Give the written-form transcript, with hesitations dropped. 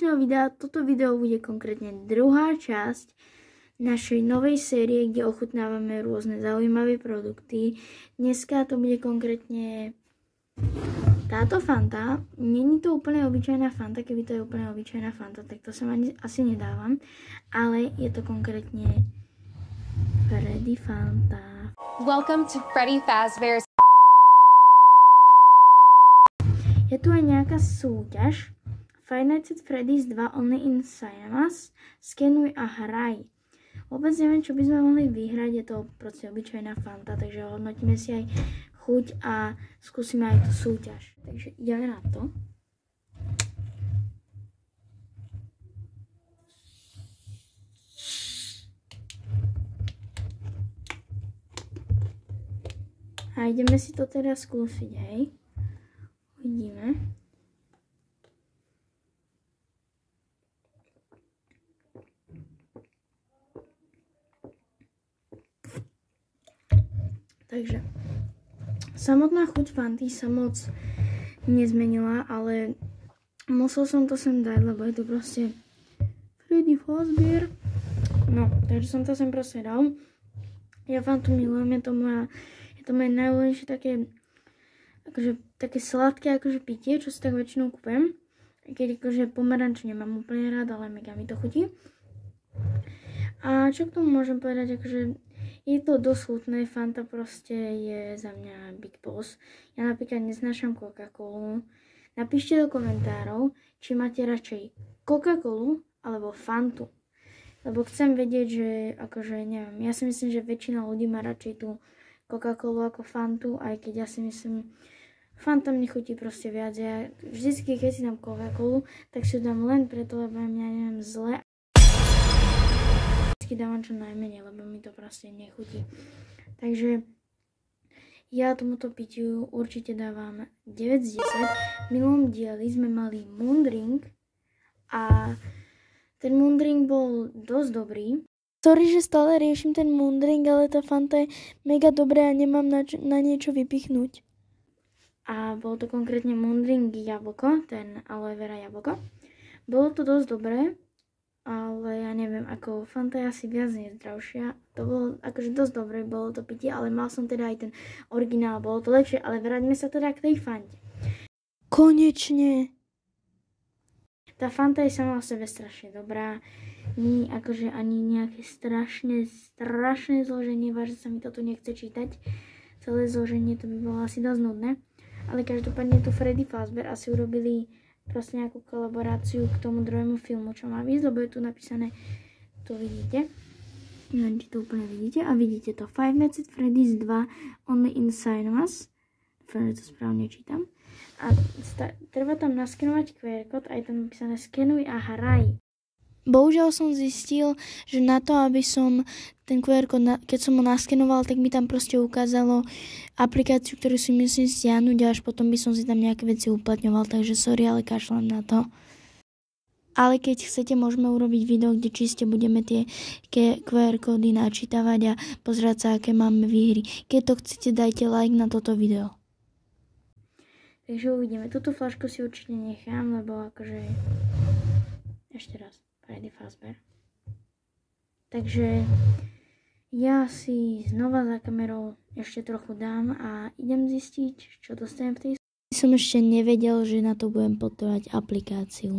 dnešného videa. Toto video bude konkrétne druhá časť našej novej série, kde ochutnávame rôzne zaujímavé produkty. Dneska to bude konkrétne táto Fanta. Není to úplne obyčajná Fanta, keby to je úplne obyčajná Fanta, tak to sa asi nedávam. Ale je to konkrétne Freddy Fanta. Welcome to Freddy Fazbear's. Je tu aj nejaká súťaž. Five Nights at Freddy's 2 Only in Cinemas. Skenuj a hraj. Vôbec neviem, čo by sme mohli vyhrať. Je to proste obyčajná Fanta, takže hodnotíme si aj chuť a skúsime aj tú súťaž. Takže ideme na to. A ideme si to teda skúsiť, hej. Uvidíme. Takže samotná chuť Fanty sa moc nezmenila, ale musel som to sem dať, lebo je to proste Freddy Fazbear. No, takže som to sem proste dal. Ja Fantu milujem, je to moje najľúbenejšie také sladké pitie, čo si tak väčšinou kúpem. Keď pomeranč nemám úplne rád, ale mega mi to chutí. A čo k tomu môžem povedať, je to dosť chutné. Fanta proste je za mňa Big Boss. Ja napríklad neznášam Coca-Colu. Napíšte do komentárov, či máte radšej Coca-Colu alebo Fantu. Lebo chcem vedieť, že neviem, ja si myslím, že väčšina ľudí má radšej tú Coca-Colu ako Fantu, aj keď ja si myslím, Fanta mne chutí proste viac. Ja vždycky, keď si dám Coca-Colu, tak si ju dám len preto, lebo mňa neviem zle. Vždycky dávam čo najmenej, lebo mi to proste nechutí. Takže ja tomuto pitiu určite dávam 9 z 10. V minulom dieli sme mali Moondrink a ten Moondrink bol dosť dobrý. Sorry, že stále riešim ten Moondrink, ale tá Fanta je mega dobrá a nemám na niečo vypichnúť. A bol to konkrétne Moondrink jablko, ten aloe vera jablko. Bolo to dosť dobré, ale ja neviem, ako Fanta je asi viac nezdravšia. To bolo dosť dobré, bolo to pitie, ale mal som teda aj ten originál, bolo to lepšie, ale vráťme sa teda k tej Fante. Konečne! Tá Fanta je sama o sebe strašne dobrá. Nie ani nejaké strašné zloženie, vážne sa mi toto nechce čítať. Celé zloženie to by bolo asi dosť nudné. Ale každopádne tu Freddy Fazbear asi urobili proste nejakú kolaboráciu k tomu druhému filmu, čo má výsť, lebo je tu napísané, tu vidíte. Neviem, či to úplne vidíte. A vidíte to. Five Nights at Freddy's 2 Only in Cinemas. Dúfam, že to správne čítam. A treba tam naskenovať QR kód a je tam napísané skenuj a hraj. Bohužiaľ som zistil, že na to, aby som ten QR kód, keď som ho naskenoval, tak mi tam proste ukázalo aplikáciu, ktorú si myslím stiahnuť a až potom by som si tam nejaké veci uplatňoval, takže sorry, ale kašlem na to. Ale keď chcete, môžeme urobiť video, kde čiste budeme tie QR kódy načítavať a pozerať sa, aké máme výhry. Keď to chcete, dajte like na toto video. Takže uvidíme. Túto flašku si určite nechám, lebo ešte raz. Freddy Fazbear. Takže ja si znova za kamerou ešte trochu dám a idem zistiť, čo dostanem v tej. Som ešte nevedel, že na to budem potrebovať aplikáciu.